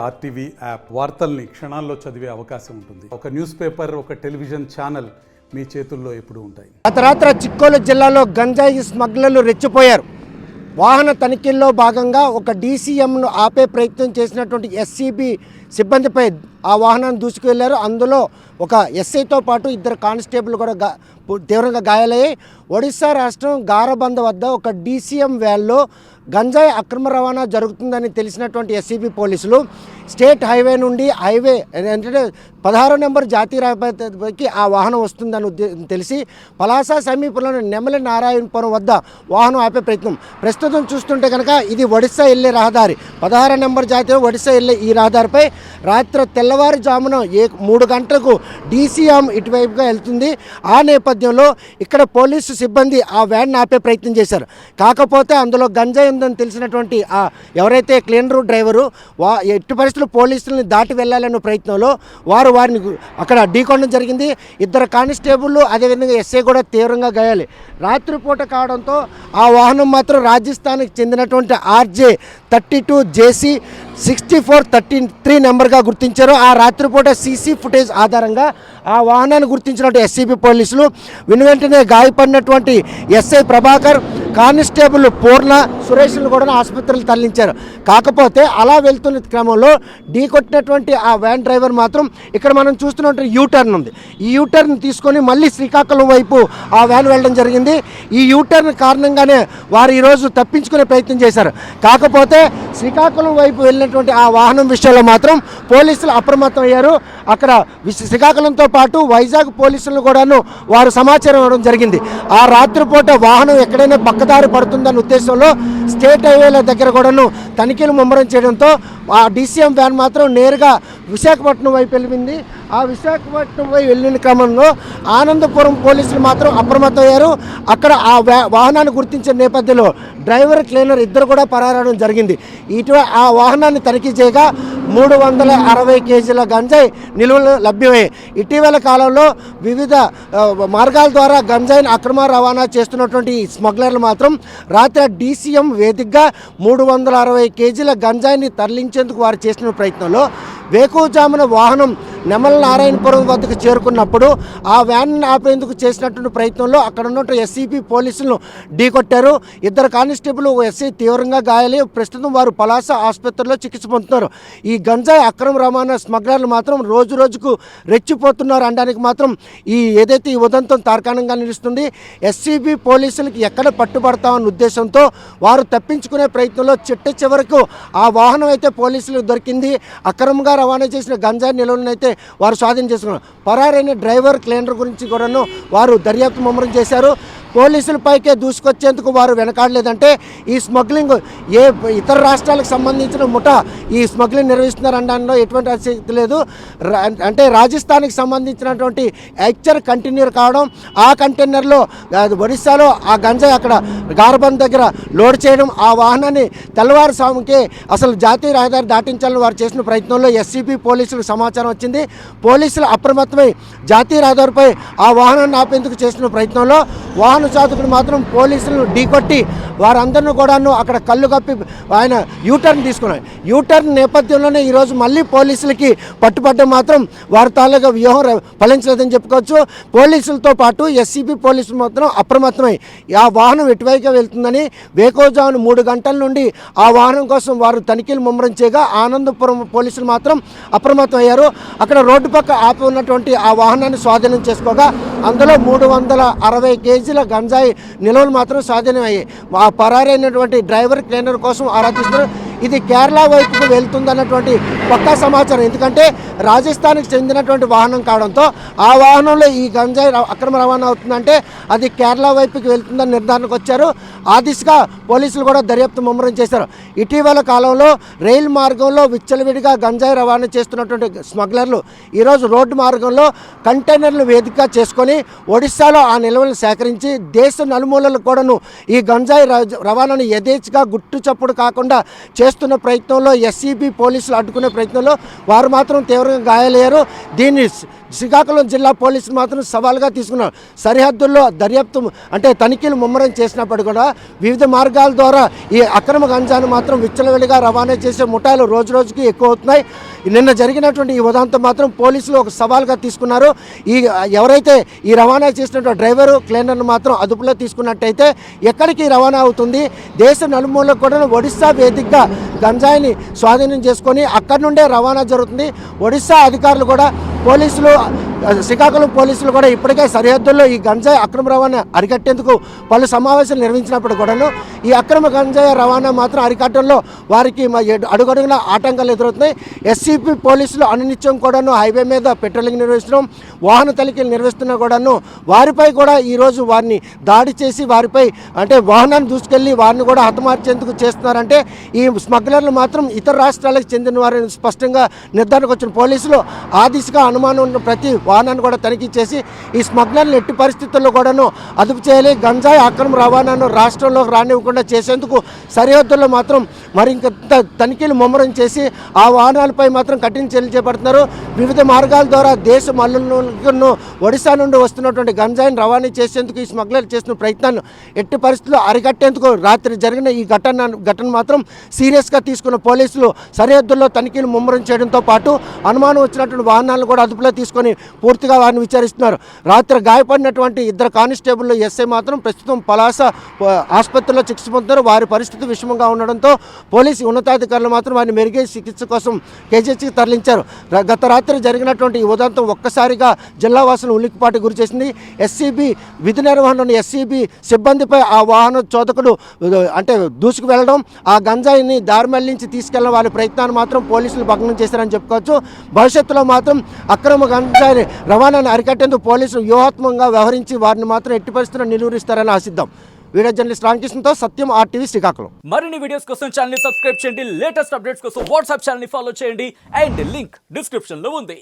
RTV app వార్తల్ని క్షణాల్లో చదివే అవకాశం ఉంటుంది. ఒక న్యూస్ పేపర్, ఒక టెలివిజన్ ఛానల్ మీ చేతుల్లో ఎప్పుడూ ఉంటాయి. రాత్రి చిక్కోలు జిల్లాలో గంజాయి స్మగ్లర్లు రెచ్చిపోయారు. వాహన తనిఖీల్లో భాగంగా ఒక డీసీఎంను ఆపే ప్రయత్నం చేసినటువంటి ఎస్సీబీ సిబ్బందిపై ఆ వాహనాన్ని దూసుకువెళ్లారు. అందులో ఒక ఎస్ఐతో పాటు ఇద్దరు కానిస్టేబుల్ కూడా తీవ్రంగా గాయాలయ్యాయి. ఒడిశా రాష్ట్రం గారబంద వద్ద ఒక డీసీఎం వ్యాన్లో గంజాయి అక్రమ రవాణా జరుగుతుందని తెలిసినటువంటి ఎస్సీబీ పోలీసులు స్టేట్ హైవే నుండి అంటే 16 నెంబర్ జాతీయ రహదారికి ఆ వాహనం వస్తుందని తెలిసి పలాస సమీపంలోని నెమలి నారాయణపురం వద్ద వాహనం ఆపే ప్రయత్నం. ప్రస్తుతం చూస్తుంటే కనుక ఇది ఒడిశా వెళ్ళే రహదారి, 16 నెంబర్ జాతీయ ఒడిశా వెళ్ళే ఈ రహదారిపై రాత్రి తెల్లవారుజామున 3 గంటలకు డీసీఎం ఇటువైపుగా వెళ్తుంది. ఆ నేపథ్యంలో ఇక్కడ పోలీసు సిబ్బంది ఆ వ్యాన్ ఆపే ప్రయత్నం చేశారు. కాకపోతే అందులో గంజాయి ఉందని తెలిసినటువంటి ఎవరైతే క్లీనరు డ్రైవరు ఎట్టి పరిస్థితులు పోలీసులను దాటి వెళ్ళాలనే ప్రయత్నంలో వారిని అక్కడ ఢీకొనడం జరిగింది. ఇద్దరు కానిస్టేబుల్ అదేవిధంగా ఎస్ఐ కూడా తీవ్రంగా గాయాలి. రాత్రిపూట కావడంతో ఆ వాహనం మాత్రం రాజస్థాన్కి చెందినటువంటి RJ32 JC 6433 నెంబర్గా గుర్తించారు. ఆ రాత్రిపూట సీసీ ఫుటేజ్ ఆధారంగా ఆ వాహనాన్ని గుర్తించినట్టు ఎస్సీబీ పోలీసులు వెంటనే గాయపడినటువంటి ఎస్ఐ ప్రభాకర్, కానిస్టేబుల్ పూర్ణ, సురేష్ను కూడా ఆసుపత్రులు తరలించారు. కాకపోతే అలా వెళ్తున్న క్రమంలో ఢీకొట్టినటువంటి ఆ వ్యాన్ డ్రైవర్ మాత్రం ఇక్కడ మనం చూస్తున్నటువంటి యూటర్న్ ఉంది. ఈ యూటర్న్ తీసుకొని మళ్ళీ శ్రీకాకుళం వైపు ఆ వ్యాన్ వెళ్ళడం జరిగింది. ఈ యూటర్న్ కారణంగానే వారు ఈరోజు తప్పించుకునే ప్రయత్నం చేశారు. కాకపోతే శ్రీకాకుళం వైపు వెళ్ళినటువంటి ఆ వాహనం విషయంలో మాత్రం పోలీసులు అప్రమత్తం అయ్యారు. అక్కడ శ్రీకాకుళంతో పాటు వైజాగ్ పోలీసులను కూడాను వారు సమాచారం ఇవ్వడం జరిగింది. ఆ రాత్రిపూట వాహనం ఎక్కడైనా పక్కదారి పడుతుందన్న ఉద్దేశంలో స్టేట్ హైవేల దగ్గర కూడాను తనిఖీలు ముమ్మరం చేయడంతో ఆ డీసీఎం వ్యాన్ మాత్రం నేరుగా విశాఖపట్నం వైపు వెళ్ళింది. ఆ విశాఖపట్నం వైపు వెళ్ళిన క్రమంలో ఆనందపురం పోలీసులు మాత్రం అప్రమత్తం అయ్యారు. అక్కడ ఆ వాహనాన్ని గుర్తించిన నేపథ్యంలో డ్రైవర్, క్లీనర్ ఇద్దరు కూడా పరారవడం జరిగింది. ఆ వాహనాన్ని తనిఖీ చేయగా 360 కేజీల గంజాయి నిల్వలు లభ్యమయ్యాయి. ఇటీవల కాలంలో వివిధ మార్గాల ద్వారా గంజాయిని అక్రమ రవాణా చేస్తున్నటువంటి స్మగ్లర్లు మాత్రం రాత్రి డీసీఎం వేదికగా 360 కేజీల గంజాయిని తరలించేందుకు వారు చేసిన ప్రయత్నంలో వేకువజామున వాహనం నెమల నారాయణపురం వద్దకు చేరుకున్నప్పుడు ఆ వ్యాన్ ఆపేందుకు చేసినటువంటి ప్రయత్నంలో అక్కడ ఉన్నటువంటి ఎస్సీబీ పోలీసులను ఢీకొట్టారు. ఇద్దరు కానిస్టేబుల్, ఎస్ఐ తీవ్రంగా గాయాలై ప్రస్తుతం వారు పలాస ఆసుపత్రిలో చికిత్స పొందుతున్నారు. ఈ గంజాయి అక్రమ రవాణా స్మగ్లర్లు మాత్రం రోజు రోజుకు రెచ్చిపోతున్నారు అనడానికి మాత్రం ఏదైతే ఈ ఉదంతం తార్కాణంగా నిలుస్తుంది. ఎస్సీబీ పోలీసులకి ఎక్కడ పట్టుబడతామన్న ఉద్దేశంతో వారు తప్పించుకునే ప్రయత్నంలో చివరకు ఆ వాహనం అయితే పోలీసులకు దొరికింది. అక్రమంగా రవాణా చేసిన గంజాయి నిల్వలను అయితే వారు స్వాధీనం చేసుకున్నారు. పరారైన డ్రైవర్, క్లీనర్ గురించి కూడాను వారు దర్యాప్తు ముమ్మరం చేశారు. పోలీసులపైకే దూసుకొచ్చేందుకు వారు వెనకాడలేదంటే ఈ స్మగ్లింగ్ ఏ ఇతర రాష్ట్రాలకు సంబంధించిన ముఠా ఈ స్మగ్లింగ్ నిర్వహిస్తున్నారనడంలో ఎటువంటి ఆసక్తి లేదు. అంటే రాజస్థాన్కి సంబంధించినటువంటి హెచ్చర్ కంటైనర్ కావడం, ఆ కంటైనర్లో ఒడిశాలో ఆ గంజాయి అక్కడ గారబంద్ దగ్గర లోడ్ చేయడం, ఆ వాహనాన్ని తెల్లవారుజాముకే అసలు జాతీయ రహదారి దాటించాలని వారు చేసిన ప్రయత్నంలో ఎస్సీబీ పోలీసులకు సమాచారం వచ్చింది. పోలీసులు అప్రమత్తమై జాతీయ రహదారిపై ఆ వాహనాన్ని ఆపేందుకు చేసిన ప్రయత్నంలో వాహన చాలకుడు మాత్రం పోలీసులను ఢీకొట్టి వారందరినీ కూడాను అక్కడ కళ్ళు కప్పి ఆయన యూటర్న్ తీసుకున్నారు. యూటర్న్ నేపథ్యంలోనే ఈరోజు మళ్ళీ పోలీసులకి పట్టుబడ్డం మాత్రం వారి తాలూకా వ్యూహం ఫలించలేదని చెప్పుకోవచ్చు. పోలీసులతో పాటు ఎస్సీబీ పోలీసులు మాత్రం అప్రమత్తమై ఆ వాహనం ఎటువైపుగా వెళ్తుందని వేకోజామున 3 గంటల నుండి ఆ వాహనం కోసం వారు తనిఖీలు ముమ్మరం చేయగా ఆనందపురం పోలీసులు మాత్రం అప్రమత్తం అయ్యారు. అక్కడ రోడ్డు పక్క ఆపి ఉన్నటువంటి ఆ వాహనాన్ని స్వాధీనం చేసుకోగా అందులో 360 కేజీల గంజాయి నిల్వలు మాత్రం స్వాధీనమయ్యాయి. ఆ పరారైనటువంటి డ్రైవర్, క్లీనర్ కోసం ఆరాధిస్తున్నారు. ఇది కేరళ వైపుకు వెళ్తుందన్నటువంటి పక్కా సమాచారం. ఎందుకంటే రాజస్థాన్కి చెందినటువంటి వాహనం కావడంతో ఆ వాహనంలో ఈ గంజాయి అక్రమ రవాణా అవుతుందంటే అది కేరళ వైపుకి వెళ్తుందని నిర్ధారణకు వచ్చారు. ఆ దిశగా పోలీసులు కూడా దర్యాప్తు ముమ్మరం చేశారు. ఇటీవల కాలంలో రైలు మార్గంలో విచ్చలవిడిగా గంజాయి రవాణా చేస్తున్నటువంటి స్మగ్లర్లు ఈరోజు రోడ్డు మార్గంలో కంటైనర్లు వేదికగా చేసుకొని ఒడిశాలో ఆ నిల్వలను సేకరించి దేశ నలుమూలలకు కూడాను ఈ గంజాయి రవాణాను యథేచ్ఛగా గుట్టు చప్పుడు కాకుండా చేస్తున్న ప్రయత్నంలో ఎస్సీబీ పోలీసులు అడ్డుకునే ప్రయత్నంలో వారు మాత్రం తీవ్రంగా గాయాలయ్యారు. దీన్ని శ్రీకాకుళం జిల్లా పోలీసులు మాత్రం సవాల్గా తీసుకున్నారు. సరిహద్దుల్లో దర్యాప్తు అంటే తనిఖీలు ముమ్మరం చేసినప్పటికీ కూడా వివిధ మార్గాల ద్వారా ఈ అక్రమ గంజాను మాత్రం విచ్చలవిడిగా రవాణా చేసే ముఠాలు రోజు రోజుకి ఎక్కువ అవుతున్నాయి. నిన్న జరిగినటువంటి ఈ ఉదాంతం మాత్రం పోలీసులు ఒక సవాల్గా తీసుకున్నారు. ఎవరైతే ఈ రవాణా చేసినటువంటి డ్రైవరు క్లీనర్ను మాత్రం అదుపులో తీసుకున్నట్టయితే ఎక్కడికి రవాణా అవుతుంది, దేశ నలుమూలకు కూడా ఒడిశా వేదికగా గంజాయిని స్వాధీనం చేసుకొని అక్కడి నుండే రవాణా జరుగుతుంది. ఒడిశా అధికారులు కూడా పోలీసులు శ్రీకాకుళం పోలీసులు కూడా ఇప్పటికే సరిహద్దుల్లో ఈ గంజాయి అక్రమ రవాణా అరికట్టేందుకు పలు సమావేశాలు నిర్వహించినప్పుడు కూడాను ఈ అక్రమ గంజాయి రవాణా మాత్రం అరికట్టడంలో వారికి అడుగడుగున ఆటంకాలు ఎదురవుతున్నాయి. ఎస్సీపీ పోలీసులు అనునిత్యం కూడాను హైవే మీద పెట్రోలింగ్ నిర్వహించడం, వాహన తనిఖీలు నిర్వహిస్తున్నా కూడాను వారిపై కూడా ఈరోజు వారిని దాడి చేసి వారిపై అంటే వాహనాన్ని దూసుకెళ్ళి వారిని కూడా హతమార్చేందుకు చేస్తున్నారంటే ఈ స్మగ్లర్లు మాత్రం ఇతర రాష్ట్రాలకు చెందిన వారిని స్పష్టంగా నిర్ధారణకు వచ్చిన పోలీసులు ఆ దిశగా అనుమానం ఉన్న ప్రతి వాహనాన్ని కూడా తనిఖీ చేసి ఈ స్మగ్లర్లు ఎట్టి పరిస్థితుల్లో కూడాను అదుపు చేయాలి. గంజాయి అక్రమ రవాణాను రాష్ట్రంలోకి రానివ్వకుండా చేసేందుకు సరిహద్దుల్లో మాత్రం మరింత తనిఖీలు ముమ్మరం చేసి ఆ వాహనాలపై మాత్రం కఠిన చర్యలు చేపడుతున్నారు. వివిధ మార్గాల ద్వారా దేశ మల్లులను ఒడిశా నుండి వస్తున్నటువంటి గంజాయిని రవాణా చేసేందుకు ఈ స్మగ్లర్లు చేసిన ప్రయత్నాన్ని ఎట్టి పరిస్థితుల్లో అరికట్టేందుకు రాత్రి జరిగిన ఈ ఘటన మాత్రం సీరియస్గా తీసుకున్న పోలీసులు సరిహద్దుల్లో తనిఖీలు ముమ్మరం చేయడంతో పాటు అనుమానం వచ్చినటువంటి వాహనాలను కూడా అదుపులో తీసుకొని పూర్తిగా వారిని విచారిస్తున్నారు. రాత్రి గాయపడినటువంటి ఇద్దరు కానిస్టేబుల్ ఎస్ఐ మాత్రం ప్రస్తుతం పలాస ఆసుపత్రిలో చికిత్స పొందుతారు. వారి పరిస్థితి విషమంగా ఉండడంతో పోలీసు ఉన్నతాధికారులు మాత్రం వారిని మెరుగైన చికిత్స కోసం కేజీహెచ్కి తరలించారు. గత రాత్రి జరిగినటువంటి ఈ ఉదంతం ఒక్కసారిగా జిల్లావాసులు ఉలిక్కిపాటు గురి చేసింది. ఎస్సీబీ విధి నిర్వహణలోని ఎస్సీబీ సిబ్బందిపై ఆ వాహన చోదకుడు అంటే దూసుకు వెళ్ళడం, ఆ గంజాయిని దారి మళ్లించి తీసుకెళ్లిన వారి ప్రయత్నాన్ని మాత్రం పోలీసులు భగ్నం చేశారని చెప్పుకోవచ్చు. భవిష్యత్తులో మాత్రం అక్రమ గంజాయి రవాణాను అరికట్టేందుకు పోలీసులు వ్యూహాత్మకంగా వ్యవహరించి వారిని మాత్రం ఎట్టి పరిస్థితుల్లో నిలువరిస్తారని ఆశిద్దాం. వీడియో జర్నలిస్ట్ రామకృష్ణతో సత్యం, RTV శ్రీకాకుళం. మరిన్ని వీడియోస్ కోసం ఛానల్ ని సబ్స్క్రైబ్ చేయండి. లేటెస్ట్ అప్డేట్స్ కోసం వాట్సాప్ ఛానల్ ని ఫాలో చేయండి. అండ్ లింక్ డిస్క్రిప్షన్ లో ఉంది.